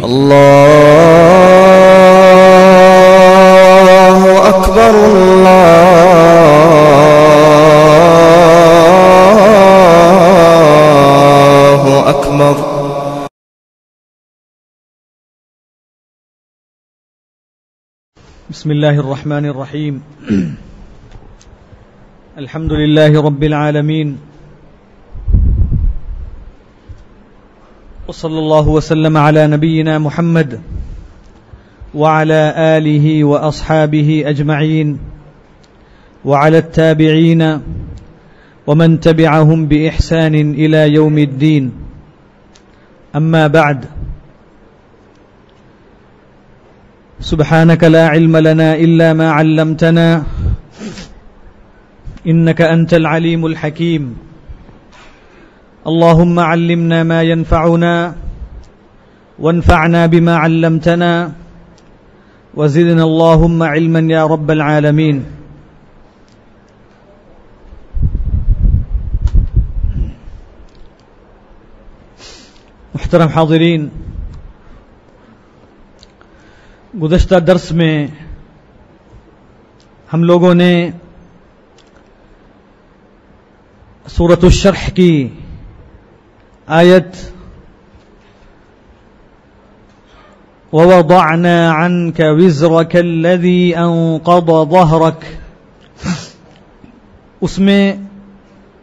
اللہ اکبر اللہ اکبر. بسم اللہ الرحمن الرحیم. الحمد للہ رب العالمین وصلی اللہ وسلم علی نبینا محمد وعلى آلہ واصحابہ اجمعین وعلى التابعین ومن تبعهم بإحسان إلى يوم الدين. اما بعد، سبحانك لا علم لنا إلا ما علمتنا إنك أنت العليم الحكيم. اللهم علمنا ما ينفعنا وانفعنا بما علمتنا وزدنا اللهم علما يا رب العالمين. محترم حاضرین، گزشتہ درس میں ہم لوگوں نے سورۃ الشرح کی آیت وَوَضَعْنَا عَنْكَ وِزْرَكَ الَّذِي أَنْقَضَ ظَهْرَكَ، اس میں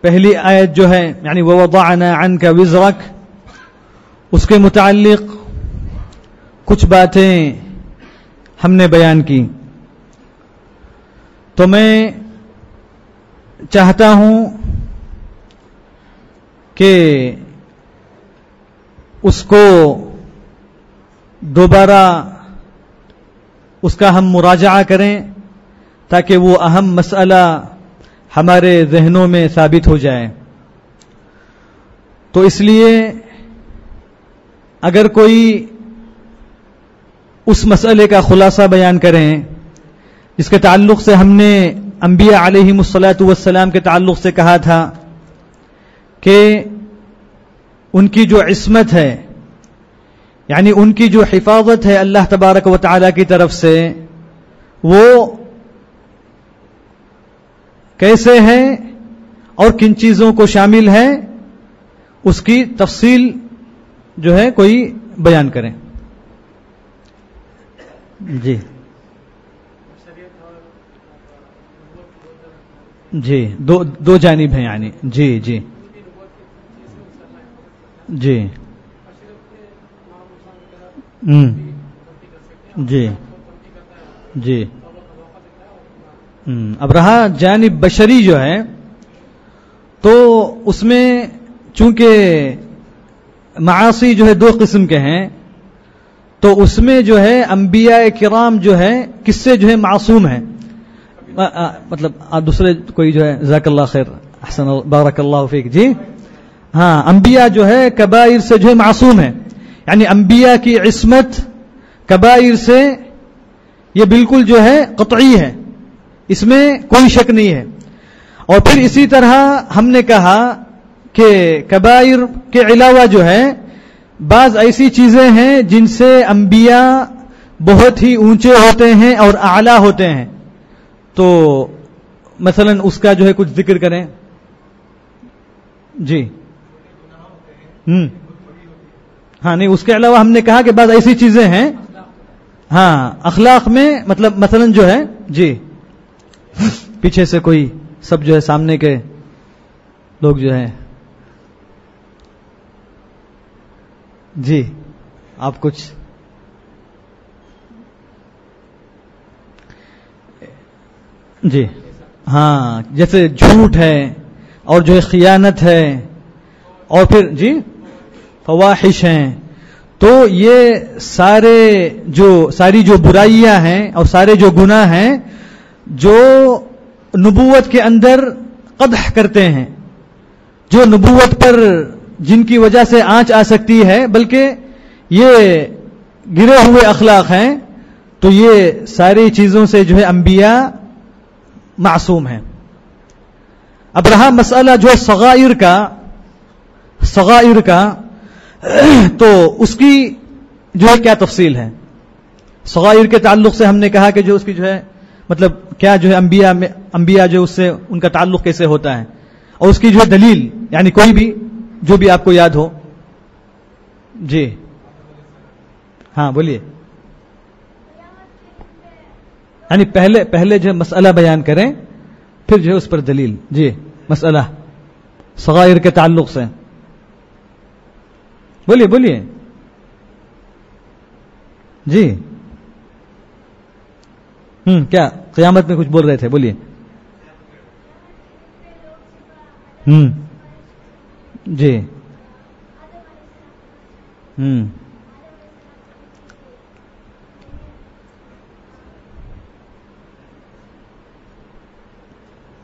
پہلی آیت جو ہے یعنی وَوَضَعْنَا عَنْكَ وِزْرَكَ، اس کے متعلق کچھ باتیں ہم نے بیان کی. تو میں چاہتا ہوں کہ اس کو دوبارہ اس کا ہم مراجعہ کریں تاکہ وہ اہم مسئلہ ہمارے ذہنوں میں ثابت ہو جائے. تو اس لیے اگر کوئی اس مسئلے کا خلاصہ بیان کریں جس کے تعلق سے ہم نے انبیاء علیہم الصلاۃ والسلام کے تعلق سے کہا تھا کہ ان کی جو عصمت ہے یعنی ان کی جو حفاظت ہے اللہ تبارک و تعالی کی طرف سے، وہ کیسے ہے اور کن چیزوں کو شامل ہے، اس کی تفصیل جو ہے کوئی بیان کریں. جی جی دو جانب ہیں یعنی جی جی جی جی جی. اب رہا جانب بشری جو ہے، تو اس میں چونکہ معاصی جو ہے دو قسم کے ہیں، تو اس میں جو ہے انبیاء کرام جو ہے کس سے جو ہے معصوم ہیں، مطلب دوسرے کوئی جو ہے جزاک اللہ خیر احسن بارک اللہ فیک. جی ہاں، انبیاء جو ہے کبائر سے جو ہے معصوم ہیں، یعنی انبیاء کی عصمت کبائر سے یہ بالکل جو ہے قطعی ہے، اس میں کوئی شک نہیں ہے. اور پھر اسی طرح ہم نے کہا کہ کبائر کے علاوہ جو ہے بعض ایسی چیزیں ہیں جن سے انبیاء بہت ہی اونچے ہوتے ہیں اور اعلیٰ ہوتے ہیں. تو مثلا اس کا جو ہے کچھ ذکر کریں. جی ہاں نہیں، اس کے علاوہ ہم نے کہا کہ بعض ایسی چیزیں ہیں ہاں اخلاق میں، مطلب مثلا جو ہے جی پیچھے سے کوئی سب جو ہے سامنے کے لوگ جو ہیں جی آپ کچھ جی ہاں جیسے جھوٹ ہے اور جو ہے خیانت ہے اور پھر جی فواحش ہیں. تو یہ ساری جو برائیاں ہیں اور سارے جو گناہ ہیں جو نبوت کے اندر قدح کرتے ہیں، جو نبوت پر جن کی وجہ سے آنچ آ سکتی ہے، بلکہ یہ گرے ہوئے اخلاق ہیں، تو یہ ساری چیزوں سے جو ہے انبیاء معصوم ہیں. اب رہا مسئلہ جو صغائر کا تو اس کی جو ہے کیا تفصیل ہے. صغائر کے تعلق سے ہم نے کہا کہ جو اس کی جو ہے مطلب کیا جو ہے انبیاء جو اس سے ان کا تعلق کیسے ہوتا ہے, اور اس کی جو ہے دلیل, یعنی کوئی بھی جو بھی آپ کو یاد ہو. جی ہاں بولیے. یعنی پہلے جو مسئلہ بیان کریں پھر جو ہے اس پر دلیل. جی مسئلہ صغائر کے تعلق سے بولیے. جی کیا قیامت میں کچھ بول رہے تھے, بولیے. جی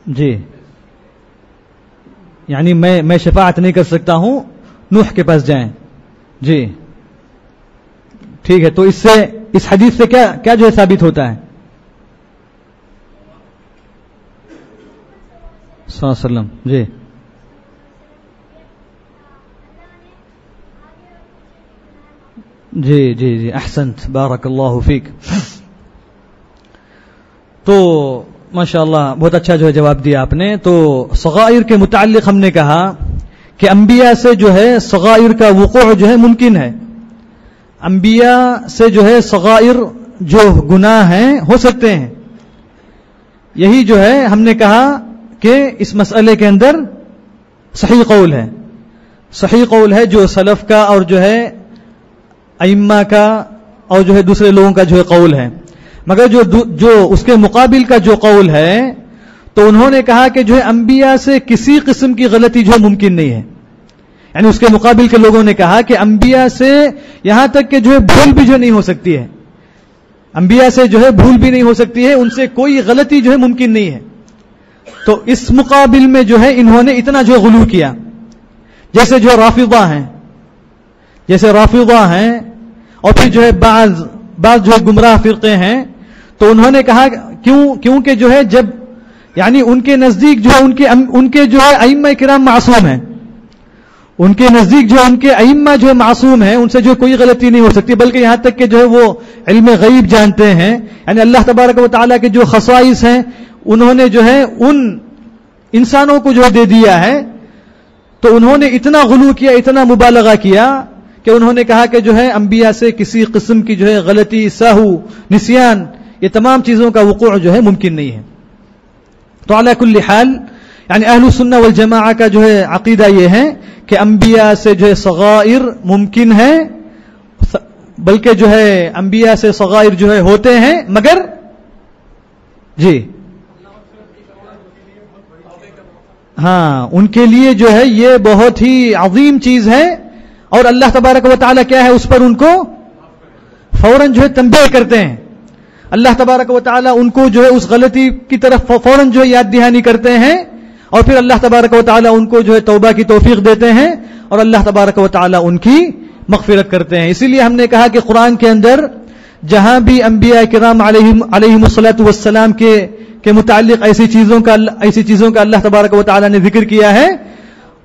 جی یعنی میں شفاعت نہیں کر سکتا ہوں, نوح کے پاس جائیں. جی ٹھیک ہے, تو اس سے اس حدیث سے کیا جو ہے ثابت ہوتا ہے؟ صلی اللہ علیہ وسلم. جی جی جی جی احسنت, بارک اللہ فیک. تو ماشاءاللہ بہت اچھا جو ہے جواب دیا آپ نے. تو صغائر کے متعلق ہم نے کہا کہ انبیاء سے جو ہے صغائر کا وقوع جو ہے ممکن ہے. انبیاء سے جو ہے صغائر جو گناہ ہیں ہو سکتے ہیں. یہی جو ہے ہم نے کہا کہ اس مسئلے کے اندر صحیح قول ہے. صحیح قول ہے جو سلف کا اور جو ہے ائمہ کا اور جو ہے دوسرے لوگوں کا جو ہے قول ہے. مگر جو اس کے مقابل کا جو قول ہے تو انہوں نے کہا کہ جو ہے انبیاء سے کسی قسم کی غلطی جو ہے ممکن نہیں ہے. یعنی اس کے مقابل کے لوگوں نے کہا کہ انبیاء سے یہاں تک کہ جو ہے بھول بھی جو نہیں ہو سکتی ہے, انبیاء سے جو ہے بھول بھی نہیں ہو سکتی ہے, ان سے کوئی غلطی جو ہے ممکن نہیں ہے. تو اس مقابل میں جو ہے انہوں نے اتنا جو غلو کیا, جیسے جو رافضہ ہیں اور پھر جو ہے بعض جو ہے گمراہ فرقے ہیں. تو انہوں نے کہا کیونکہ جو ہے جب یعنی ان کے نزدیک جو ہے ان کے جو ہے ائمہ کرام معصوم ہیں, ان کے نزدیک جو ان کے ائمہ جو ہے معصوم ہیں, ان سے جو کوئی غلطی نہیں ہو سکتی, بلکہ یہاں تک کہ جو ہے وہ علم غیب جانتے ہیں. یعنی اللہ تبارک و تعالیٰ کے جو خصائص ہیں انہوں نے جو ہے ان انسانوں کو جو دے دیا ہے. تو انہوں نے اتنا غلو کیا, اتنا مبالغہ کیا کہ انہوں نے کہا کہ جو ہے انبیاء سے کسی قسم کی جو ہے غلطی, سہو, نسیان, یہ تمام چیزوں کا وقوع جو ہے ممکن نہیں ہے. تو علی کل حال یعنی اہل السنہ والجماعہ کا جو ہے عقیدہ یہ ہے کہ انبیاء سے جو ہے صغائر ممکن ہے, بلکہ جو ہے انبیاء سے صغائر جو ہے ہوتے ہیں, مگر جی ہاں ان کے لیے جو ہے یہ بہت ہی عظیم چیز ہے. اور اللہ تبارک و تعالیٰ کیا ہے اس پر ان کو فوراً جو ہے تنبیہ کرتے ہیں. اللہ تبارک و تعالیٰ ان کو جو ہے اس غلطی کی طرف فوراً جو ہے یاد دہانی کرتے ہیں, اور پھر اللہ تبارک و تعالیٰ ان کو جو ہے توبہ کی توفیق دیتے ہیں, اور اللہ تبارک و تعالیٰ ان کی مغفرت کرتے ہیں. اسی لیے ہم نے کہا کہ قرآن کے اندر جہاں بھی انبیاء کرام علیہم الصلاۃ والسلام کے متعلق ایسی چیزوں کا اللہ تبارک و تعالیٰ نے ذکر کیا ہے,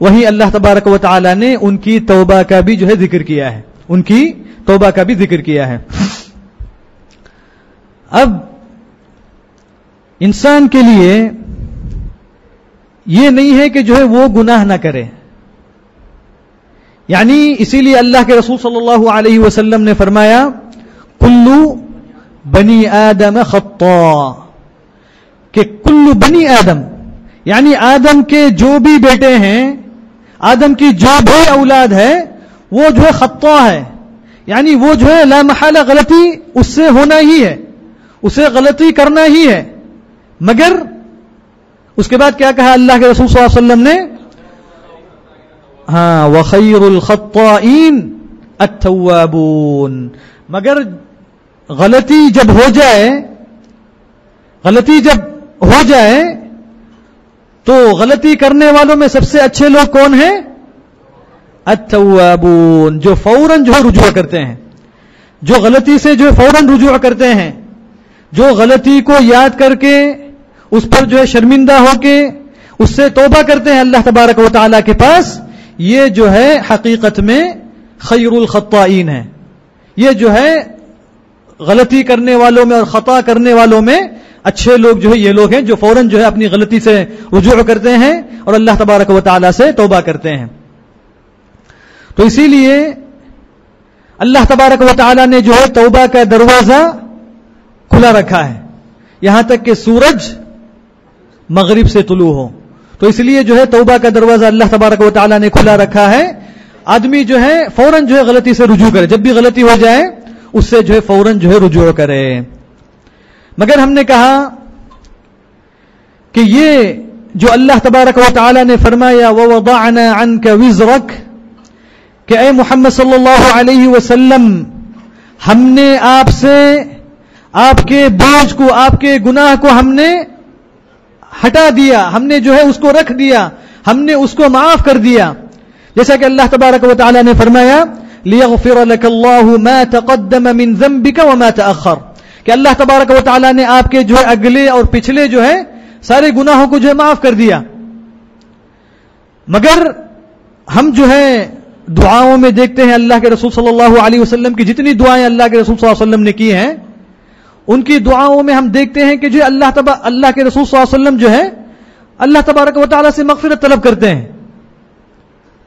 وہیں اللہ تبارک و تعالیٰ نے ان کی توبہ کا بھی جو ہے ذکر کیا ہے, ان کی توبہ کا بھی ذکر کیا ہے. اب انسان کے لیے یہ نہیں ہے کہ جو ہے وہ گناہ نہ کرے. یعنی اسی لیے اللہ کے رسول صلی اللہ علیہ وسلم نے فرمایا کلو بنی آدم خطاء, کہ کلو بنی آدم یعنی آدم کے جو بھی بیٹے ہیں, آدم کی جو بھی اولاد ہے وہ جو ہے خطاء ہے. یعنی وہ جو ہے لا محالہ غلطی اس سے ہونا ہی ہے, اسے غلطی کرنا ہی ہے. مگر اس کے بعد کیا کہا اللہ کے رسول صلی اللہ علیہ وسلم نے, ہاں وخیر الخطائین التوابون, مگر غلطی جب ہو جائے تو غلطی کرنے والوں میں سب سے اچھے لوگ کون ہیں؟ التوابون, جو فوراً جو ہے رجوع کرتے ہیں, جو غلطی سے جو فوراً رجوع کرتے ہیں, جو غلطی کو یاد کر کے اس پر جو ہے شرمندہ ہو کے اس سے توبہ کرتے ہیں اللہ تبارک و تعالیٰ کے پاس, یہ جو ہے حقیقت میں خیر الخطائین ہے. یہ جو ہے غلطی کرنے والوں میں اور خطا کرنے والوں میں اچھے لوگ جو ہے یہ لوگ ہیں جو فوراً جو ہے اپنی غلطی سے رجوع کرتے ہیں اور اللہ تبارک و تعالی سے توبہ کرتے ہیں. تو اسی لیے اللہ تبارک و تعالی نے جو ہے توبہ کا دروازہ کھلا رکھا ہے یہاں تک کہ سورج مغرب سے طلوع ہو. تو اس لیے جو ہے توبہ کا دروازہ اللہ تبارک و تعالی نے کھلا رکھا ہے. آدمی جو ہے فوراً جو ہے غلطی سے رجوع کرے, جب بھی غلطی ہو جائے اس سے جو ہے فوراً جو ہے رجوع کرے. مگر ہم نے کہا کہ یہ جو اللہ تبارک و تعالی نے فرمایا وَوَضَعْنَا عَنْكَ وِزْرَكَ, کہ اے محمد صلی اللہ علیہ وسلم ہم نے آپ سے آپ کے بوجھ کو, آپ کے گناہ کو ہم نے ہٹا دیا, ہم نے جو ہے اس کو رکھ دیا, ہم نے اس کو معاف کر دیا. جیسا کہ اللہ تبارک و تعالی نے فرمایا لِيَغْفِرَ لَكَ اللَّهُ مَا تَقَدَّمَ مِنْ ذَنْبِكَ وَمَا تَأَخَّرَ, کہ اللہ تبارک و تعالی نے آپ کے جو ہے اگلے اور پچھلے جو ہے سارے گناہوں کو جو ہے معاف کر دیا. مگر ہم جو ہے دعاؤں میں دیکھتے ہیں اللہ کے رسول صلی اللہ علیہ وسلم کی جتنی دعائیں اللہ کے رسول صلی اللہ علیہ وسلم نے کی ہیں, ان کی دعاؤں میں ہم دیکھتے ہیں کہ جو اللہ کے رسول صلی اللہ علیہ وسلم جو ہے اللہ تبارک و تعالی سے مغفرت طلب کرتے ہیں.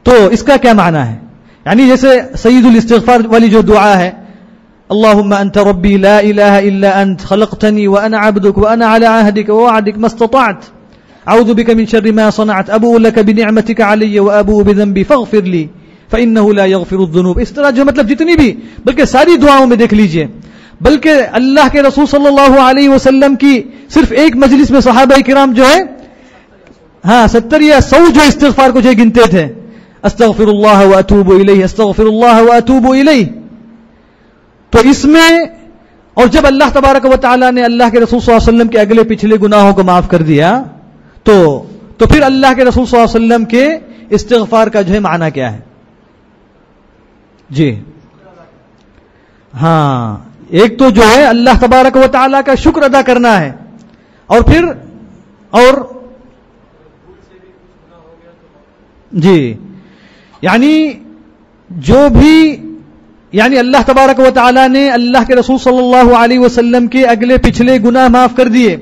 تو اس کا کیا معنی ہے؟ یعنی جیسے سید الاستغفار والی جو دعا ہے اللہم انت ربی لا الہ الا انت خلقتنی وانا عبدک وانا علی عہدک ووعدک ما استطعت اعوذ بک من شر ما صنعت ابوء لک بنعمتک علی وابوء بذنبی فاغفر لی فانه لا یغفر الذنوب. اس طرح جو مطلب جتنی بھی بلکہ ساری دعاؤں میں دیکھ لیجئے, بلکہ اللہ کے رسول صلی اللہ علیہ وسلم کی صرف ایک مجلس میں صحابہ کرام جو ہے 70 یا 100 جو استغفار کو جو گنتے تھے, استغفر اللہ واتوب الیہ استغفر اللہ واتوب الیہ. تو اس میں اور جب اللہ تبارک و تعالی نے اللہ کے رسول صلی اللہ علیہ وسلم کے اگلے پچھلے گناہوں کو معاف کر دیا تو پھر اللہ کے رسول صلی اللہ علیہ وسلم کے استغفار کا جو ہے معنی کیا ہے؟ جی ہاں, ایک تو جو ہے اللہ تبارک و تعالی کا شکر ادا کرنا ہے, اور پھر اور جی یعنی جو بھی یعنی اللہ تبارک و تعالی نے اللہ کے رسول صلی اللہ علیہ وسلم کے اگلے پچھلے گناہ معاف کر دیے,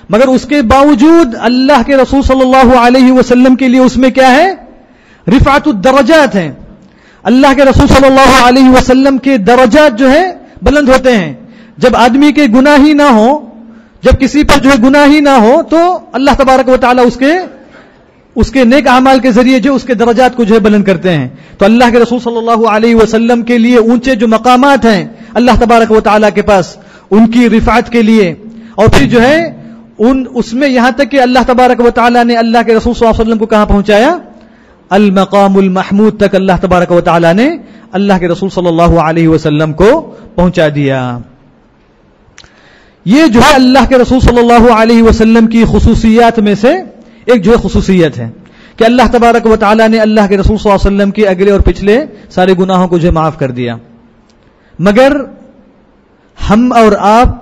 مگر اس کے باوجود اللہ کے رسول صلی اللہ علیہ وسلم کے لیے اس میں کیا ہے؟ رفعت الدرجات ہیں. اللہ کے رسول صلی اللہ علیہ وسلم کے درجات جو ہے بلند ہوتے ہیں. جب آدمی کے گناہ ہی نہ ہو, جب کسی پر جو ہے گناہ ہی نہ ہو, تو اللہ تبارک و تعالی اس کے نیک اعمال کے ذریعے جو اس کے درجات کو جو ہے بلند کرتے ہیں. تو اللہ کے رسول صلی اللہ علیہ وسلم کے لیے اونچے جو مقامات ہیں اللہ تبارک و تعالی کے پاس, ان کی رفعت کے لیے, اور پھر جو ہے اس میں یہاں تک کہ اللہ تبارک و تعالی نے اللہ کے رسول صلی اللہ علیہ وسلم کو کہاں پہنچایا؟ المقام المحمود تک اللہ تبارک و تعالی نے اللہ کے رسول صلی اللہ علیہ وسلم کو پہنچا دیا. یہ جو ہے اللہ کے رسول صلی اللہ علیہ وسلم کی خصوصیات میں سے ایک جو ہے خصوصیت ہے کہ اللہ تبارک و تعالی نے اللہ کے رسول صلی اللہ علیہ وسلم کے اگلے اور پچھلے سارے گناہوں کو جو ہے معاف کر دیا. مگر ہم اور آپ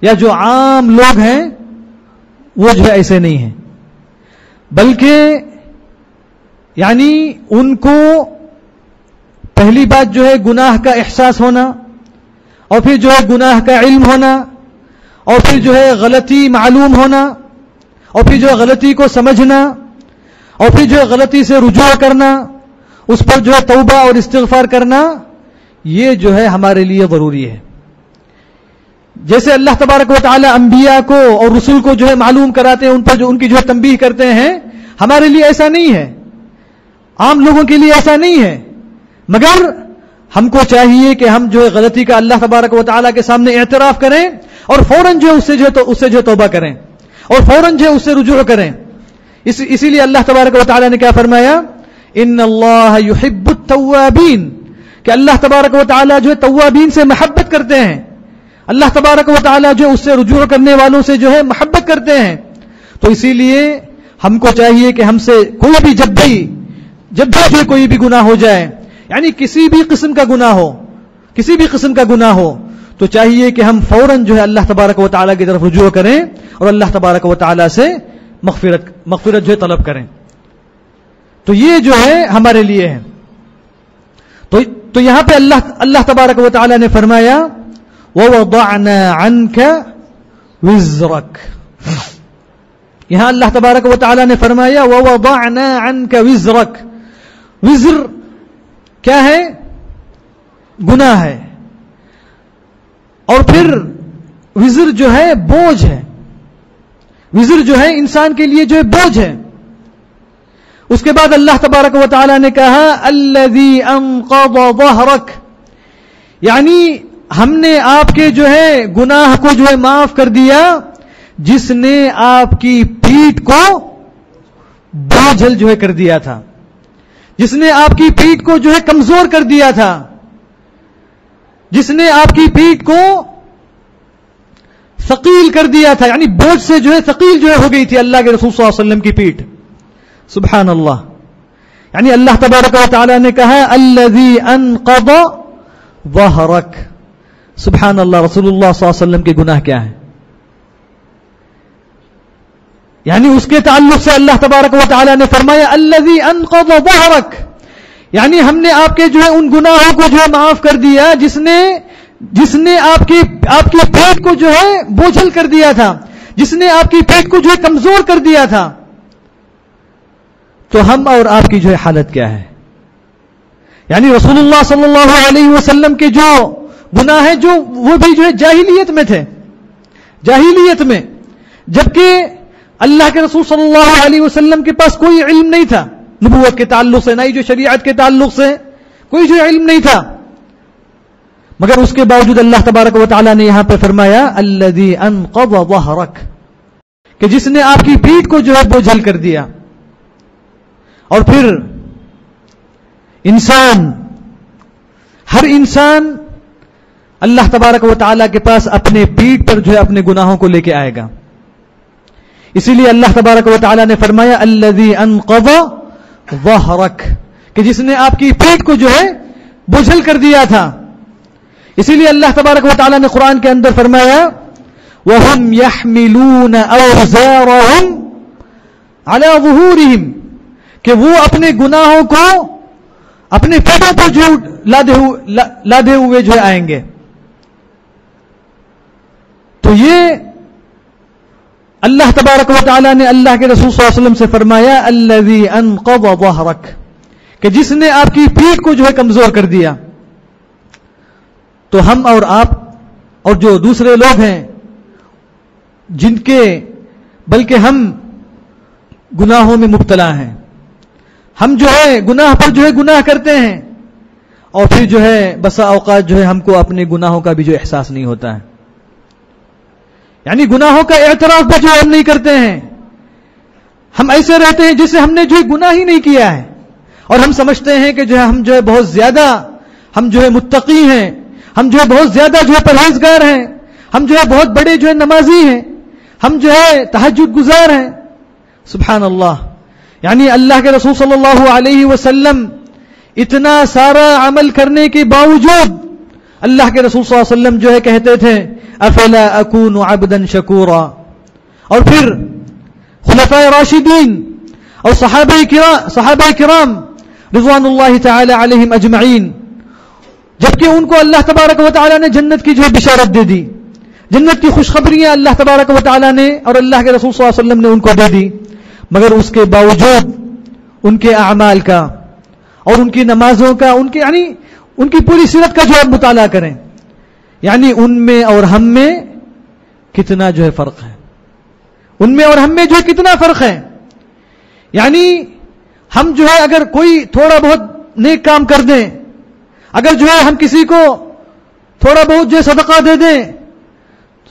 یا جو عام لوگ ہیں وہ جو ہے ایسے نہیں ہیں, بلکہ یعنی ان کو پہلی بات جو ہے گناہ کا احساس ہونا, اور پھر جو ہے گناہ کا علم ہونا, اور پھر جو ہے غلطی معلوم ہونا, اور پھر جو ہے غلطی کو سمجھنا, اور پھر جو ہے غلطی سے رجوع کرنا, اس پر جو ہے توبہ اور استغفار کرنا, یہ جو ہے ہمارے لیے ضروری ہے. جیسے اللہ تبارک و تعالی انبیاء کو اور رسول کو جو ہے معلوم کراتے ہیں, ان پر جو ان کی جو ہے تنبیہ کرتے ہیں, ہمارے لیے ایسا نہیں ہے, عام لوگوں کے لیے ایسا نہیں ہے. مگر ہم کو چاہیے کہ ہم جو ہے غلطی کا اللہ تبارک و تعالی کے سامنے اعتراف کریں, اور فوراً جو ہے اس سے جو توبہ کریں, اور فوراً جو ہے اس سے رجوع کریں. اسی لیے اللہ تبارک و تعالی نے کیا فرمایا؟ ان اللہ یحب التوابین, کہ اللہ تبارک و تعالی جو ہے توابین سے محبت کرتے ہیں. اللہ تبارک و تعالی جو اس سے رجوع کرنے والوں سے جو ہے محبت کرتے ہیں. تو اسی لیے ہم کو چاہیے کہ ہم سے کوئی بھی جب بھی کوئی بھی گناہ ہو جائے, یعنی کسی بھی قسم کا گناہ ہو, تو چاہیے کہ ہم فوراً جو ہے اللہ تبارک و تعالی کی طرف رجوع کریں, اور اللہ تبارک و تعالی سے مغفرت جو ہے طلب کریں. تو یہ جو ہے ہمارے لیے ہے. تو تو یہاں پہ اللہ تبارک و تعالی نے فرمایا وَوَضَعْنَا عَنْكَ وِزْرَكَ. یہاں اللہ تبارک و تعالی نے فرمایا وَوَضَعْنَا عَنْكَ وِزْرَكَ. وزر کیا ہے؟ گناہ ہے. اور پھر وزر جو ہے بوجھ ہے. وزر جو ہے انسان کے لیے جو ہے بوجھ ہے. اس کے بعد اللہ تبارک و تعالی نے کہا الذی انقض ظہرک، یعنی ہم نے آپ کے جو ہے گناہ کو جو ہے معاف کر دیا جس نے آپ کی پیٹھ کو بوجھل جو ہے کر دیا تھا، جس نے آپ کی پیٹھ کو جو ہے کمزور کر دیا تھا، جس نے آپ کی پیٹھ کو ثقیل کر دیا تھا، یعنی بوجھ سے جو ہے ثقیل جو ہے ہو گئی تھی اللہ کے رسول صلی اللہ علیہ وسلم کی پیٹھ. سبحان اللہ. یعنی اللہ تبارک و تعالی نے کہا الذی انقض ظہرک. سبحان اللہ. رسول اللہ صلی اللہ علیہ وسلم کے گناہ کیا ہیں؟ یعنی اس کے تعلق سے اللہ تبارک و تعالی نے فرمایا الذی انقض ظہرک، یعنی ہم نے آپ کے جو ہے ان گناہوں کو جو ہے معاف کر دیا جس نے آپ کی پیٹ کو جو ہے بوجھل کر دیا تھا، جس نے آپ کی پیٹ کو جو ہے کمزور کر دیا تھا. تو ہم اور آپ کی جو ہے حالت کیا ہے؟ یعنی رسول اللہ صلی اللہ علیہ وسلم کے جو گناہ ہیں جو وہ بھی جو ہے جاہلیت میں تھے، جاہلیت میں، جبکہ اللہ کے رسول صلی اللہ علیہ وسلم کے پاس کوئی علم نہیں تھا نبوت کے تعلق سے، نہ ہی جو شریعت کے تعلق سے کوئی جو علم نہیں تھا. مگر اس کے باوجود اللہ تبارک و تعالی نے یہاں پہ فرمایا الذی انقض ظہرک، کہ جس نے آپ کی پیٹھ کو جو ہے بوجھل کر دیا. اور پھر ہر انسان اللہ تبارک و تعالی کے پاس اپنے پیٹھ پر جو ہے اپنے گناہوں کو لے کے آئے گا. اسی لیے اللہ تبارک و تعالی نے فرمایا الذی انقض ظہرک، کہ جس نے آپ کی پیٹھ کو جو ہے بوجھل کر دیا تھا. اسی لیے اللہ تبارک و تعالی نے قرآن کے اندر فرمایا وَهُمْ يَحْمِلُونَ أَوْزَارَهُمْ عَلَى ظُهُورِهِمْ، کہ وہ اپنے گناہوں کو اپنے پیٹوں پر جو لادے ہوئے جو آئیں گے. تو یہ اللہ تبارک و تعالی نے اللہ کے رسول صلی اللہ علیہ وسلم سے فرمایا الذی انقض ظہرک، کہ جس نے آپ کی پیٹھ کو جو ہے کمزور کر دیا. تو ہم اور آپ اور جو دوسرے لوگ ہیں جن کے بلکہ ہم گناہوں میں مبتلا ہیں، ہم جو ہے گناہ پر جو ہے گناہ کرتے ہیں، اور پھر جو ہے بسا اوقات جو ہے ہم کو اپنے گناہوں کا بھی جو احساس نہیں ہوتا ہے. یعنی گناہوں کا اعتراف بھی جو ہم نہیں کرتے ہیں. ہم ایسے رہتے ہیں جسے ہم نے جو ہے گناہ ہی نہیں کیا ہے، اور ہم سمجھتے ہیں کہ جو ہے ہم جو ہے بہت زیادہ ہم جو ہے متقی ہیں، ہم جو ہے بہت زیادہ جو ہے پرہیزگار ہیں، ہم جو ہے بہت بڑے جو ہے نمازی ہیں، ہم جو ہے تہجد گزار ہیں. سبحان اللہ. یعنی اللہ کے رسول صلی اللہ علیہ وسلم اتنا سارا عمل کرنے کے باوجود اللہ کے رسول صلی اللہ علیہ وسلم جو ہے کہتے تھے افلا اکون عبدا شکورا. اور پھر خلفاء راشدین اور صحابہ کرام رضوان اللہ تعالی علیہم اجمعین، جبکہ ان کو اللہ تبارک و تعالی نے جنت کی جو ہے بشارت دے دی، جنت کی خوشخبریاں اللہ تبارک و تعالی نے اور اللہ کے رسول صلی اللہ علیہ وسلم نے ان کو دے دی، مگر اس کے باوجود ان کے اعمال کا اور ان کی نمازوں کا یعنی ان کی پوری سیرت کا جو ہے مطالعہ کریں، یعنی ان میں اور ہم میں کتنا جو ہے فرق ہے، ان میں اور ہم میں جو ہے کتنا فرق ہے. یعنی ہم جو ہے اگر کوئی تھوڑا بہت نیک کام کر دیں، اگر جو ہے ہم کسی کو تھوڑا بہت جو ہے صدقہ دے دیں،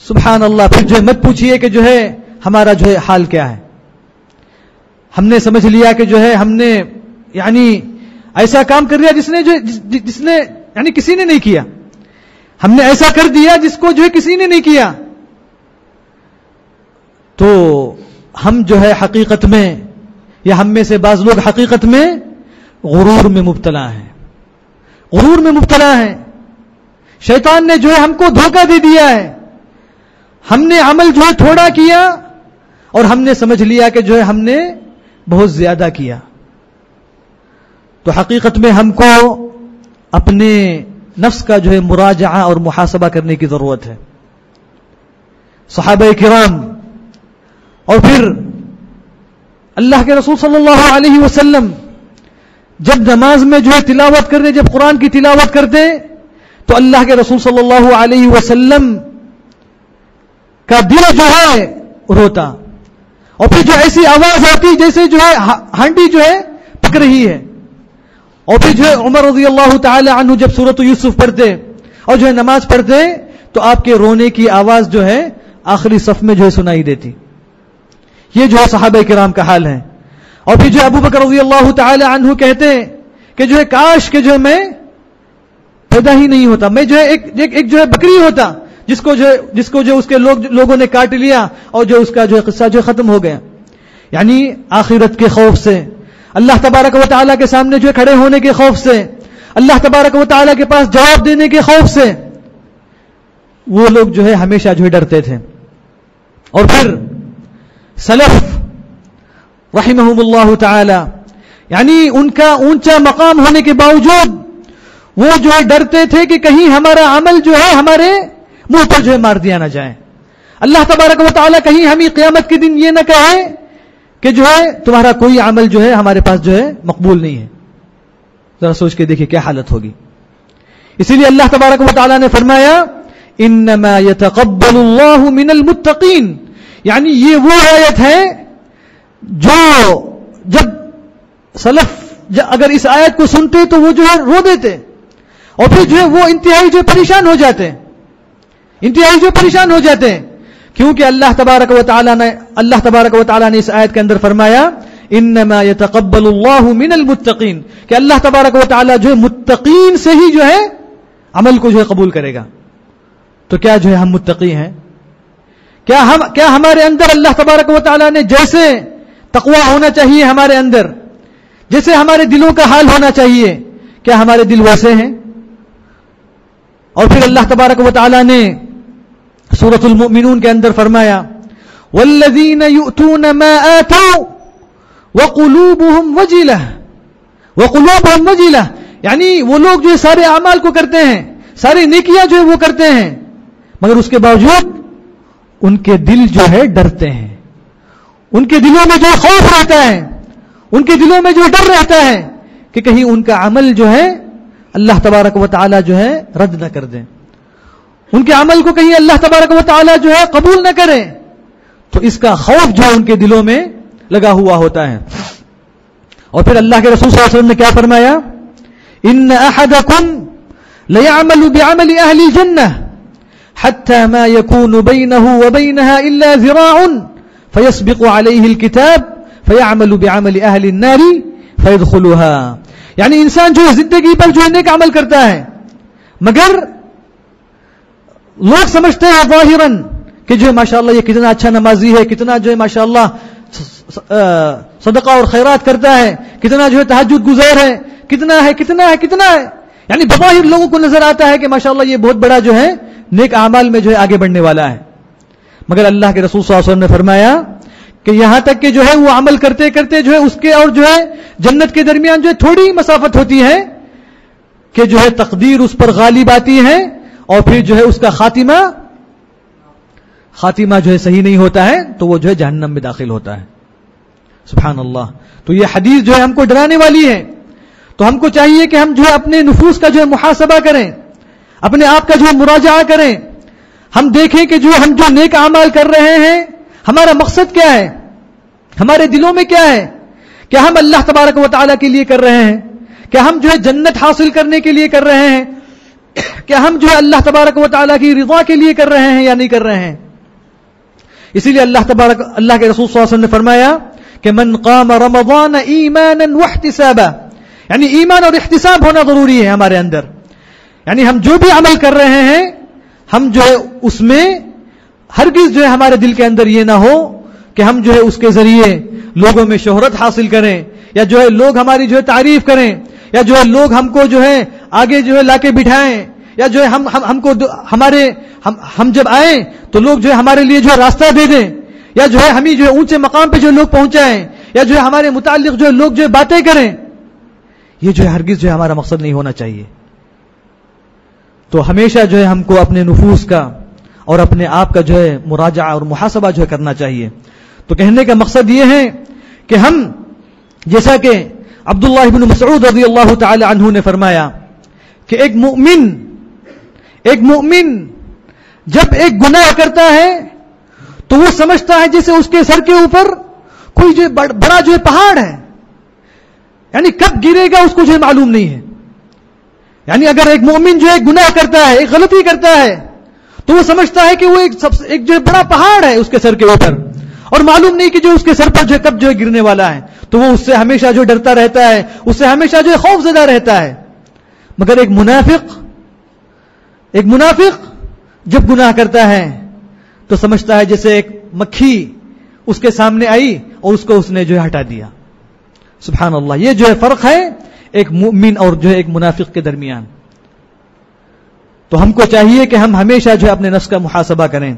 سبحان اللہ، پھر جو ہے مت پوچھئے کہ جو ہے ہمارا جو ہے حال کیا ہے. ہم نے سمجھ لیا کہ جو ہے ہم نے یعنی ایسا کام کر دیا جس نے یعنی کسی نے نہیں کیا، ہم نے ایسا کر دیا جس کو جو ہے کسی نے نہیں کیا. تو ہم جو ہے حقیقت میں یا ہم میں سے بعض لوگ حقیقت میں غرور میں مبتلا ہیں، غرور میں مبتلا ہیں. شیطان نے جو ہے ہم کو دھوکہ دے دیا ہے. ہم نے عمل جو ہے تھوڑا کیا اور ہم نے سمجھ لیا کہ جو ہے ہم نے بہت زیادہ کیا. تو حقیقت میں ہم کو اپنے نفس کا جو ہے مراجعہ اور محاسبہ کرنے کی ضرورت ہے. صحابہ کرام اور پھر اللہ کے رسول صلی اللہ علیہ وسلم جب نماز میں جو ہے تلاوت کرتے، جب قرآن کی تلاوت کرتے تو اللہ کے رسول صلی اللہ علیہ وسلم کا دل جو ہے روتا، اور پھر جو ایسی آواز آتی جیسے جو ہے ہانڈی جو ہے پک رہی ہے. اور پھر جو ہے عمر رضی اللہ تعالی عنہ جب سورۃ یوسف پڑھتے اور جو ہے نماز پڑھتے تو آپ کے رونے کی آواز جو ہے آخری صف میں جو ہے سنائی دیتی. یہ جو ہے صحابہ کرام کا حال ہے. اور پھر جو ابو بکر رضی اللہ تعالی عنہ کہتے کہ جو ہے کاش کہ جو ہے میں پیدا ہی نہیں ہوتا، میں جو ہے ایک جو ہے بکری ہوتا جس کو جو اس کے لوگوں نے کاٹ لیا اور جو اس کا جو ہے قصہ جو ختم ہو گیا. یعنی آخرت کے خوف سے، اللہ تبارک و تعالیٰ کے سامنے جو ہے کھڑے ہونے کے خوف سے، اللہ تبارک و تعالیٰ کے پاس جواب دینے کے خوف سے وہ لوگ جو ہے ہمیشہ جو ہے ڈرتے تھے. اور پھر سلف رحمہم اللہ تعالی، یعنی ان کا اونچا مقام ہونے کے باوجود وہ جو ہے ڈرتے تھے کہ کہیں ہمارا عمل جو ہے ہمارے منہ پر جو ہے مار دیا نہ جائے. اللہ تبارک و تعالیٰ کہیں ہمیں قیامت کے دن یہ نہ کہے کہ جو ہے تمہارا کوئی عمل جو ہے ہمارے پاس جو ہے مقبول نہیں ہے. ذرا سوچ کے دیکھیں کیا حالت ہوگی. اسی لیے اللہ تبارک و تعالیٰ نے فرمایا انما يتقبل اللہ من المتقین، یعنی یہ وہ آیت ہے جو جب سلف اگر اس آیت کو سنتے تو وہ جو ہے رو دیتے اور پھر جو ہے وہ انتہائی جو پریشان ہو جاتے، انتہائی جو پریشان ہو جاتے ہیں، کیونکہ اللہ تبارک و تعالیٰ نے اس آیت کے اندر فرمایا انما يتقبل اللہ من المتقین، کہ اللہ تبارک و تعالیٰ جو ہے متقین سے ہی جو ہے عمل کو جو ہے قبول کرے گا. تو کیا جو ہے ہم متقی ہیں؟ کیا ہمارے اندر اللہ تبارک و تعالیٰ نے جیسے تقوی ہونا چاہیے ہمارے اندر، جیسے ہمارے دلوں کا حال ہونا چاہیے، کیا ہمارے دل ویسے ہیں؟ اور پھر اللہ تبارک و تعالیٰ نے سورۃ المؤمنون کے اندر فرمایا والذین یؤتون ما آتوا وقلوبهم وجلہ، یعنی وہ لوگ جو سارے اعمال کو کرتے ہیں، ساری نیکیاں جو ہے وہ کرتے ہیں، مگر اس کے باوجود ان کے دل جو ہے ڈرتے ہیں، ان کے دلوں میں جو خوف رہتا ہے، ان کے دلوں میں جو ڈر رہتا ہے کہ کہیں ان کا عمل جو ہے اللہ تبارک و تعالیٰ جو ہے رد نہ کر دیں، ان کے عمل کو کہیں اللہ تبارک و تعالیٰ جو ہے قبول نہ کرے. تو اس کا خوف جو ہے ان کے دلوں میں لگا ہوا ہوتا ہے. اور پھر اللہ کے رسول صلی اللہ علیہ وسلم نے کیا فرمایا ان احدکم لیعمل بعمل اہل الجنہ حتى ما يكون بينه وبينها إلا ذراع فيسبق عليه الكتاب فيعمل بعمل أهل النار فيدخلها. یعنی انسان جو زندگی پر جو نیک عمل کرتا ہے مگر لوگ سمجھتے ہیں ظاہراً کہ جو ماشاءاللہ یہ کتنا اچھا نمازی ہے، کتنا جو ہے ماشاءاللہ صدقہ اور خیرات کرتا ہے، کتنا جو ہے تہجد گزار ہے، کتنا ہے، یعنی بظاہر لوگوں کو نظر آتا ہے کہ ماشاءاللہ یہ بہت بڑا جو ہے نیک اعمال میں جو ہے آگے بڑھنے والا ہے. مگر اللہ کے رسول صلی اللہ علیہ وسلم نے فرمایا کہ یہاں تک کہ جو ہے وہ عمل کرتے کرتے جو ہے اس کے اور جو ہے جنت کے درمیان جو ہے تھوڑی مسافت ہوتی ہے کہ جو ہے تقدیر اس پر غالب آتی ہے اور پھر جو ہے اس کا خاتمہ جو ہے صحیح نہیں ہوتا ہے تو وہ جو ہے جہنم میں داخل ہوتا ہے. سبحان اللہ. تو یہ حدیث جو ہے ہم کو ڈرانے والی ہے. تو ہم کو چاہیے کہ ہم جو ہے اپنے نفوس کا جو ہے محاسبہ کریں، اپنے آپ کا جو ہے مراجعہ کریں، ہم دیکھیں کہ جو ہم جو نیک اعمال کر رہے ہیں ہمارا مقصد کیا ہے، ہمارے دلوں میں کیا ہے، کیا ہم اللہ تبارک و تعالیٰ کے لیے کر رہے ہیں، کیا ہم جو ہے جنت حاصل کرنے کے لیے کر رہے ہیں، کیا ہم جو ہے اللہ تبارک و تعالیٰ کی رضا کے لیے کر رہے ہیں یا نہیں کر رہے ہیں. اسی لیے اللہ کے رسول صلی اللہ علیہ وسلم نے فرمایا کہ من قام رمضان ایمانا واحتسابا، یعنی ایمان اور احتساب ہونا ضروری ہے ہمارے اندر. یعنی ہم جو بھی عمل کر رہے ہیں ہم جو ہے اس میں ہرگز جو ہے ہمارے دل کے اندر یہ نہ ہو کہ ہم جو ہے اس کے ذریعے لوگوں میں شہرت حاصل کریں یا جو ہے لوگ ہماری جو ہے تعریف کریں یا جو ہے لوگ ہم کو جو ہے آگے جو ہے لا کے بٹھائیں یا جو ہے ہم کو ہم جب آئیں تو لوگ جو ہے ہمارے لیے جو ہے راستہ دے دیں یا جو ہے ہمیں جو ہے اونچے مقام پہ جو لوگ پہنچائیں یا جو ہے ہمارے متعلق جو ہے لوگ جو ہے باتیں کریں. یہ جو ہے ہرگز جو ہے ہمارا مقصد نہیں ہونا چاہیے. تو ہمیشہ جو ہے ہم کو اپنے نفوس کا اور اپنے آپ کا جو ہے مراجعہ اور محاسبہ جو ہے کرنا چاہیے. تو کہنے کا مقصد یہ ہے کہ ہم جیسا کہ عبداللہ بن مسعود رضی اللہ تعالی عنہ نے فرمایا کہ ایک مومن جب ایک گناہ کرتا ہے تو وہ سمجھتا ہے جیسے اس کے سر کے اوپر کوئی جو بڑا جو ہے پہاڑ ہے, یعنی کب گرے گا اس کو جو ہے معلوم نہیں ہے. یعنی اگر ایک مومن جو ہے گناہ کرتا ہے, ایک غلطی کرتا ہے, تو وہ سمجھتا ہے کہ وہ ایک جو ہے بڑا پہاڑ ہے اس کے سر کے اوپر, اور معلوم نہیں کہ جو اس کے سر پر جو ہے کب جو ہے گرنے والا ہے. تو وہ اس سے ہمیشہ جو ڈرتا رہتا ہے, اس سے ہمیشہ جو ہے خوف زدہ رہتا ہے. مگر ایک منافق جب گناہ کرتا ہے تو سمجھتا ہے جیسے ایک مکھی اس کے سامنے آئی اور اس کو اس نے جو ہے ہٹا دیا. سبحان اللہ, یہ جو ہے فرق ہے ایک مومن اور جو ہے ایک منافق کے درمیان. تو ہم کو چاہیے کہ ہم ہمیشہ جو ہے اپنے نفس کا محاسبہ کریں.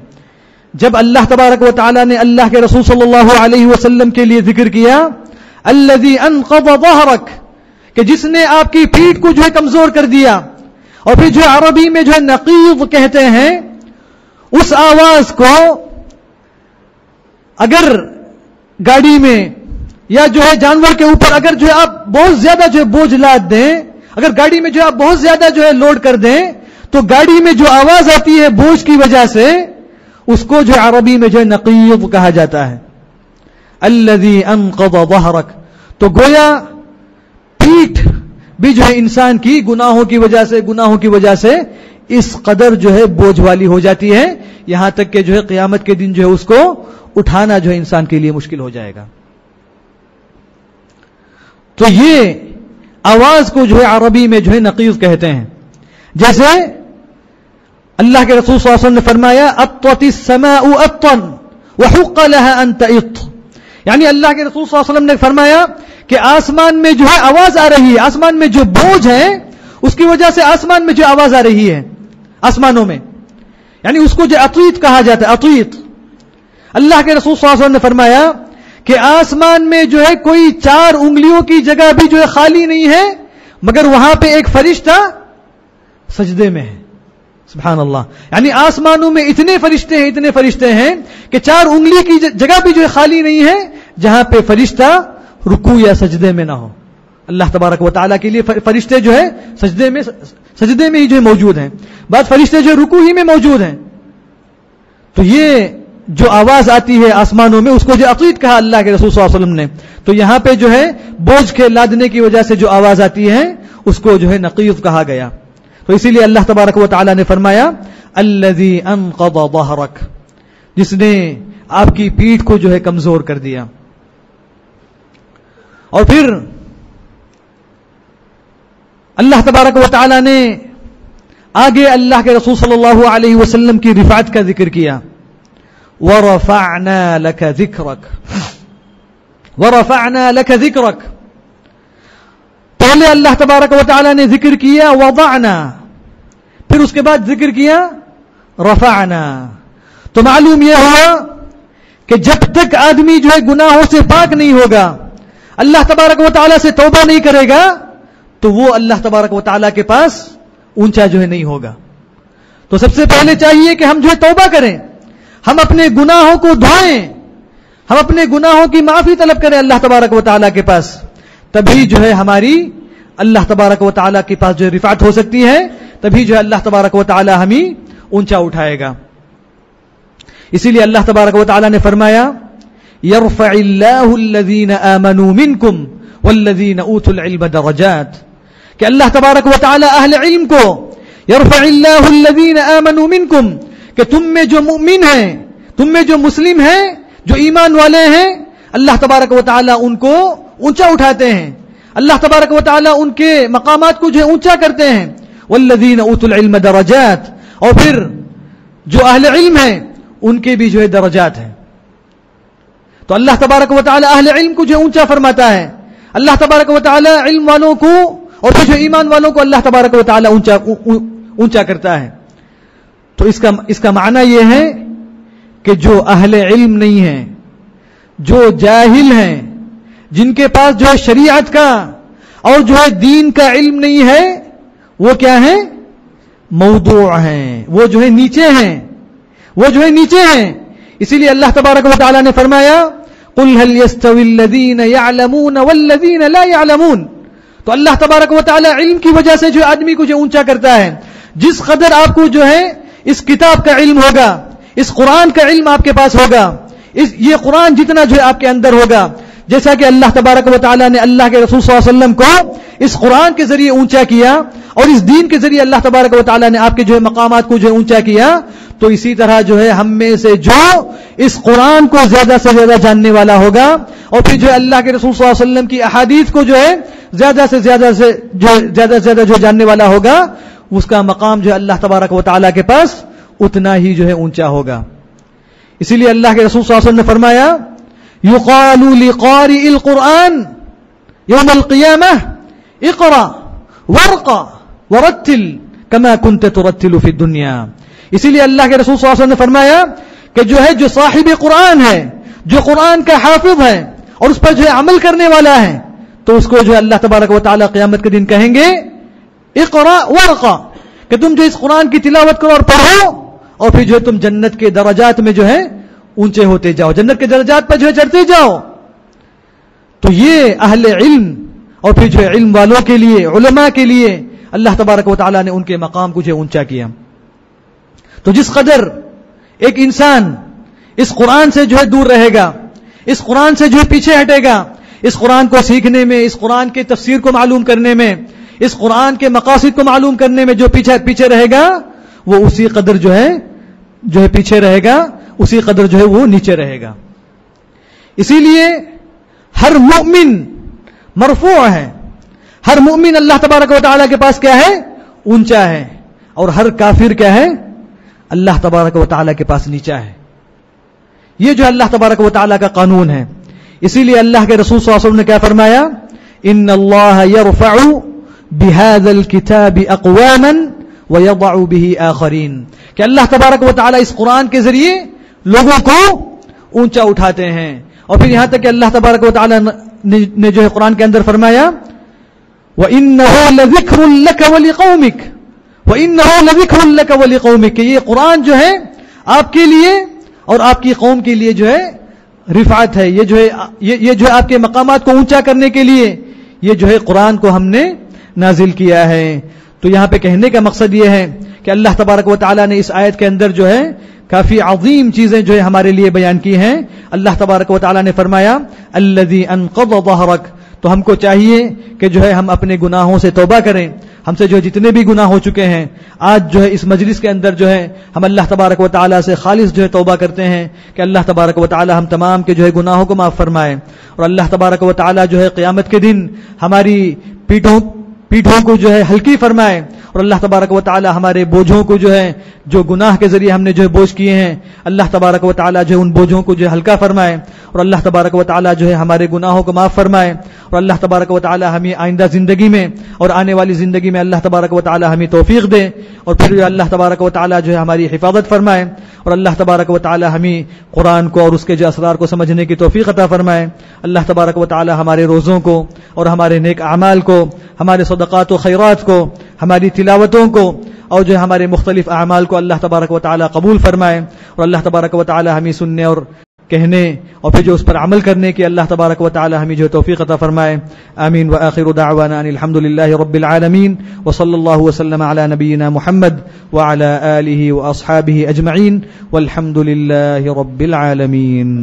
جب اللہ تبارک و تعالی نے اللہ کے رسول صلی اللہ علیہ وسلم کے لیے ذکر کیا الذی انقض ظہرک, کہ جس نے آپ کی پیٹھ کو جو ہے کمزور کر دیا, اور پھر جو عربی میں جو ہے نقیض کہتے ہیں, اس آواز کو اگر گاڑی میں یا جو ہے جانور کے اوپر اگر جو ہے آپ بہت زیادہ جو ہے بوجھ لاد دیں, اگر گاڑی میں جو آپ بہت زیادہ جو ہے لوڈ کر دیں, تو گاڑی میں جو آواز آتی ہے بوجھ کی وجہ سے اس کو جو عربی میں جو ہے نقیض کہا جاتا ہے. الذی انقض ظہرک, تو گویا پیٹھ بھی جو ہے انسان کی گناہوں کی وجہ سے اس قدر جو ہے بوجھ والی ہو جاتی ہے, یہاں تک کہ جو ہے قیامت کے دن جو ہے اس کو اٹھانا جو ہے انسان کے لیے مشکل ہو جائے گا. تو یہ آواز کو جو ہے عربی میں جو ہے نقیض کہتے ہیں. جیسے اللہ کے رسول صلی اللہ علیہ وسلم نے فرمایا اطت السماء اطا وحق لها ان تئط, یعنی اللہ کے رسول صلی اللہ علیہ وسلم نے فرمایا کہ آسمان میں جو ہے آواز آ رہی ہے, آسمان میں جو بوجھ ہے اس کی وجہ سے آسمان میں جو آواز آ رہی ہے آسمانوں میں, یعنی اس کو جو اطیط کہا جاتا ہے, اطیط. اللہ کے رسول صلی اللہ علیہ وسلم نے فرمایا کہ آسمان میں جو ہے کوئی 4 انگلیوں کی جگہ بھی جو ہے خالی نہیں ہے, مگر وہاں پہ ایک فرشتہ سجدے میں ہے. سبحان اللہ, یعنی آسمانوں میں اتنے فرشتے ہیں کہ 4 انگلی کی جگہ بھی جو ہے خالی نہیں ہے جہاں پہ فرشتہ رکوع یا سجدے میں نہ ہو. اللہ تبارک و تعالیٰ کے لیے فرشتے جو ہے سجدے میں ہی جو ہے موجود ہیں, بعض فرشتے جو رکوع ہی میں موجود ہیں. تو یہ جو آواز آتی ہے آسمانوں میں اس کو جو عقید کہا اللہ کے رسول صلی اللہ علیہ وسلم نے, تو یہاں پہ جو ہے بوجھ کے لادنے کی وجہ سے جو آواز آتی ہے اس کو جو ہے نقیض کہا گیا. تو اسی لیے اللہ تبارک و تعالی نے فرمایا الذی انقض ظہرک, جس نے آپ کی پیٹھ کو جو ہے کمزور کر دیا. اور پھر اللہ تبارک و تعالی نے آگے اللہ کے رسول صلی اللہ علیہ وسلم کی رفعت کا ذکر کیا. وَرَفَعْنَا لَكَ ذِكْرَكَ, پہلے اللہ تبارک و تعالی نے ذکر کیا وضعنا, پھر اس کے بعد ذکر کیا رفعنا. تو معلوم یہ ہوا کہ جب تک آدمی جو ہے گناہوں سے پاک نہیں ہوگا, اللہ تبارک و تعالی سے توبہ نہیں کرے گا, تو وہ اللہ تبارک و تعالی کے پاس اونچا جو ہے نہیں ہوگا. تو سب سے پہلے چاہیے کہ ہم جو ہے توبہ کریں, ہم اپنے گناہوں کو دھوئیں, ہم اپنے گناہوں کی معافی طلب کریں اللہ تبارک و تعالی کے پاس, تبھی جو ہے ہماری اللہ تبارک و تعالی کے پاس جو ہے رفعت ہو سکتی ہے, تبھی جو ہے اللہ تبارک و تعالی ہمیں اونچا اٹھائے گا. اسی لیے اللہ تبارک و تعالی نے فرمایا يرفع الله الذين آمنوا منكم والذين اوتوا العلم درجات, کہ اللہ تبارک و تعالی اہل علم کو يرفع الله الذين آمنوا منكم, کہ تم میں جو مؤمن ہیں, تم میں جو مسلم ہیں, جو ایمان والے ہیں, اللہ تبارک و تعالی ان کو اونچا اٹھاتے ہیں, اللہ تبارک و تعالی ان کے مقامات کو جو ہے اونچا کرتے ہیں. والذین اوتوا العلم درجات, اور پھر جو اہل علم ہیں ان کے بھی جو ہے درجات ہیں. تو اللہ تبارک و تعالی اہل علم کو جو اونچا فرماتا ہے, اللہ تبارک و تعالی علم والوں کو اور پھر جو ایمان والوں کو اللہ تبارک و تعالی اونچا کرتا ہے. تو اس کا معنی یہ ہے کہ جو اہل علم نہیں ہیں, جو جاہل ہیں, جن کے پاس جو ہے شریعت کا اور جو ہے دین کا علم نہیں ہے, وہ کیا ہیں؟ موضوع ہیں، وہ جو ہے نیچے ہیں، وہ جو ہے نیچے ہیں. اسی لیے اللہ تبارک و تعالی نے فرمایا قل هل يستوي الذين يعلمون والذين لا يعلمون. تو اللہ تبارک و تعالی علم کی وجہ سے جو آدمی کو جو اونچا کرتا ہے. جس قدر آپ کو جو ہے اس کتاب کا علم ہوگا، اس قرآن کا علم آپ کے پاس ہوگا، یہ قرآن جتنا جو ہے آپ کے اندر ہوگا، جیسا کہ اللہ تبارک و تعالی نے اللہ کے رسول صلی اللہ علیہ وسلم کو اس قرآن کے ذریعے اونچا کیا اور اس دین کے ذریعے اللہ تبارک و تعالی نے آپ کے جو ہے مقامات کو جو ہے اونچا کیا، تو اسی طرح جو ہے ہم میں سے جو اس قرآن کو زیادہ سے زیادہ جاننے والا ہوگا اور پھر جو ہے اللہ کے رسول صلی اللہ علیہ وسلم کی احادیث کو جو ہے زیادہ سے زیادہ جو جاننے والا ہوگا، اس کا مقام جو ہے اللہ تبارک و تعالی کے پاس اتنا ہی جو ہے اونچا ہوگا. اسی لیے اللہ کے رسول صلی اللہ علیہ وسلم نے فرمایا یقال لقارئ القرآن یوم القیامہ اقرأ وارقى ورتل كما كنت ترتل في الدنيا. اسی لیے اللہ کے رسول صلی اللہ علیہ وسلم نے فرمایا کہ جو صاحب قرآن ہے، جو قرآن کا حافظ ہے اور اس پر جو ہے عمل کرنے والا ہے، تو اس کو جو ہے اللہ تبارک و تعالی قیامت کے دن کہیں گے اقرأ وارقى، کہ تم جو اس قرآن کی تلاوت کرو اور پڑھو اور پھر جو ہے تم جنت کے درجات میں جو ہے اونچے ہوتے جاؤ، جنت کے درجات پر جو ہے چڑھتے جاؤ. تو یہ اہل علم اور پھر جو ہے علم والوں کے لیے، علماء کے لیے اللہ تبارک و تعالی نے ان کے مقام کو جو ہے اونچا کیا. تو جس قدر ایک انسان اس قرآن سے جو ہے دور رہے گا، اس قرآن سے جو ہے پیچھے ہٹے گا، اس قرآن کو سیکھنے میں، اس قرآن کے تفسیر کو معلوم کرنے میں، اس قرآن کے مقاصد کو معلوم کرنے میں جو پیچھے رہے گا، وہ اسی قدر جو ہے پیچھے رہے گا، اسی قدر جو ہے وہ نیچے رہے گا. اسی لیے ہر مومن مرفوع ہے، ہر مومن اللہ تبارک و تعالی کے پاس کیا ہے؟ اونچا ہے، اور ہر کافر کیا ہے؟ اللہ تبارک و تعالی کے پاس نیچا ہے. یہ جو اللہ تبارک و تعالی کا قانون ہے. اسی لیے اللہ کے رسول صلی اللہ علیہ وسلم نے کیا فرمایا؟ ان اللہ یرفع بهذا الكتاب اقواما ويضع به آخرین، کہ اللہ تبارک و تعالی اس قرآن کے ذریعے لوگوں کو اونچا اٹھاتے ہیں. اور پھر یہاں تک کہ اللہ تبارک و تعالی نے جو ہے قرآن کے اندر فرمایا وَإِنَّهُ لَذِكْرٌ لَكَ وَلِقَوْمِكَ وَإِنَّهُ لَذِكْرٌ لَكَ وَلِقَوْمِكَ، کہ یہ قرآن جو ہے آپ کے لیے اور آپ کی قوم کے لیے جو ہے رفعت ہے، یہ جو ہے آپ کے مقامات کو اونچا کرنے کے لیے یہ جو ہے قرآن کو ہم نے نازل کیا ہے. تو یہاں پہ کہنے کا مقصد یہ ہے کہ اللہ تبارک و تعالی نے اس آیت کے اندر جو ہے کافی عظیم چیزیں جو ہے ہمارے لیے بیان کی ہیں. اللہ تبارک و تعالی نے فرمایا الذی انقض ظہرک، تو ہم کو چاہیے کہ جو ہے ہم اپنے گناہوں سے توبہ کریں. ہم سے جو جتنے بھی گناہ ہو چکے ہیں، آج جو ہے اس مجلس کے اندر جو ہے ہم اللہ تبارک و تعالی سے خالص جو ہے توبہ کرتے ہیں کہ اللہ تبارک و تعالی ہم تمام کے جو ہے گناہوں کو معاف فرمائے. اور اللہ تبارک و تعالی جو ہے قیامت کے دن ہماری پیٹھوں کو جو ہے ہلکی فرمائے، اور اللہ تبارک و تعالی ہمارے بوجھوں کو جو ہے جو گناہ کے ذریعے ہم نے جو ہے بوجھ کیے ہیں، اللہ تبارک و تعالی جو ہے ان بوجھوں کو جو ہے ہلکا فرمائے، اور اللہ تبارک و تعالی جو ہے ہمارے گناہوں کو معاف فرمائے. اور اللہ تبارک و تعالی ہمیں آئندہ زندگی میں اور آنے والی زندگی میں اللہ تبارک و تعالی ہمیں توفیق دے، اور پھر اللہ تبارک و تعالی جو ہے ہماری حفاظت فرمائے، اور اللہ تبارک و تعالی ہمیں قرآن کو اور اس کے جو اسرار کو سمجھنے کی توفیق عطا فرمائے. اللہ تبارک و تعالی ہمارے روزوں کو اور ہمارے نیک اعمال کو، ہمارے صدقات و خیرات کو، ہماری تلاوتوں کو اور جو ہمارے مختلف اعمال کو اللہ تبارک و تعالی قبول فرمائے. اور اللہ تبارک و تعالی ہمیں سننے اور کہنے اور پھر جو اس پر عمل کرنے کی اللہ تبارک و تعالی ہمیں جو توفیق عطا فرمائے. آمین. وآخر دعوانا ان الحمد للہ رب العالمین وصلی اللہ وسلم علی نبینا محمد وعلی آلہ واصحابہ اجمعین والحمد للہ رب العالمین.